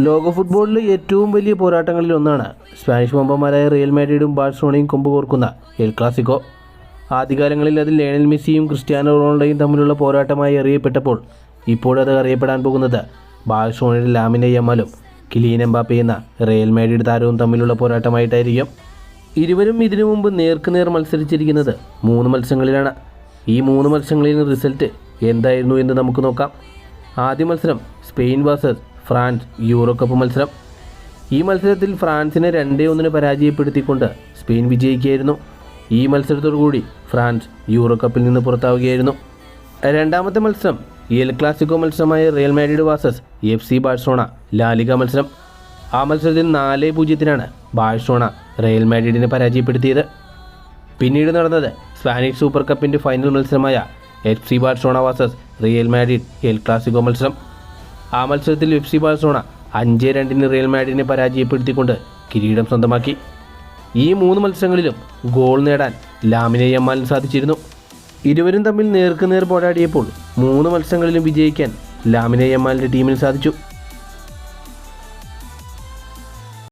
ലോക ഫുട്ബോളിലെ ഏറ്റവും വലിയ പോരാട്ടങ്ങളിൽ ഒന്നാണ് സ്പാനിഷ് വമ്പന്മാരായ റിയൽ മാഡ്രിഡും ബാഴ്സലോണയും കൊമ്പ് കോർക്കുന്ന എൽ ക്ലാസിക്കോ. ആദ്യകാലങ്ങളിൽ അത് ലയണൽ മെസ്സിയും ക്രിസ്ത്യാനോ റൊണാൾഡോയും തമ്മിലുള്ള പോരാട്ടമായി അറിയപ്പെട്ടപ്പോൾ ഇപ്പോഴത് അറിയപ്പെടാൻ പോകുന്നത് ബാഴ്സലോണയുടെ ലാമിനെ യമാലും കിലിയൻ എംബാപ്പെ എന്ന റിയൽ മാഡ്രിഡ് താരവും തമ്മിലുള്ള പോരാട്ടമായിട്ടായിരിക്കും. ഇരുവരും ഇതിനു മുമ്പ് നേർക്കുനേർ മത്സരിച്ചിരിക്കുന്നത് 3 മത്സരങ്ങളിലാണ്. ഈ 3 മത്സരങ്ങളിലെ റിസൾട്ട് എന്തായിരുന്നു എന്ന് നമുക്ക് നോക്കാം. ആദ്യ മത്സരം Spain versus France euro cup മത്സരം. ഈ മത്സരത്തിൽ ഫ്രാൻസിനെ 2-1 പരാജയപ്പെടുത്തിക്കൊണ്ട് സ്പെയിൻ വിജയിക്കുകയായിരുന്നു. ഈ മത്സരത്തോടുകൂടി ഫ്രാൻസ് യൂറോ കപ്പിൽ നിന്ന് പുറത്താവുകയായിരുന്നു. രണ്ടാമത്തെ മത്സരം എൽ ക്ലാസിക്കോ മത്സരമായ Real Madrid versus FC Barcelona La Liga മത്സരം. ആ മത്സരത്തിൽ 4-0 ബാഴ്സലോണ റിയൽ മാഡ്രിഡിനെ പരാജയപ്പെടുത്തിയത്. പിന്നീട് നടന്നത് സ്പാനിഷ് സൂപ്പർ കപ്പിൻ്റെ ഫൈനൽ മത്സരമായ FC Barcelona versus Real Madrid El Clasico മത്സരം. ആ മത്സരത്തിൽ FC ബാഴ്സലോണ 5-2 റിയൽ മാഡ്രിഡിനെ പരാജയപ്പെടുത്തിക്കൊണ്ട് കിരീടം സ്വന്തമാക്കി. ഈ 3 മത്സരങ്ങളിലും ഗോൾ നേടാൻ ലാമിനെ യമാലിന് സാധിച്ചിരുന്നു. ഇരുവരും തമ്മിൽ നേർക്കുനേർ പോരാടിയപ്പോൾ 3 മത്സരങ്ങളിലും വിജയിക്കാൻ ലാമിനെ യമാലിൻ്റെ ടീമിന് സാധിച്ചു.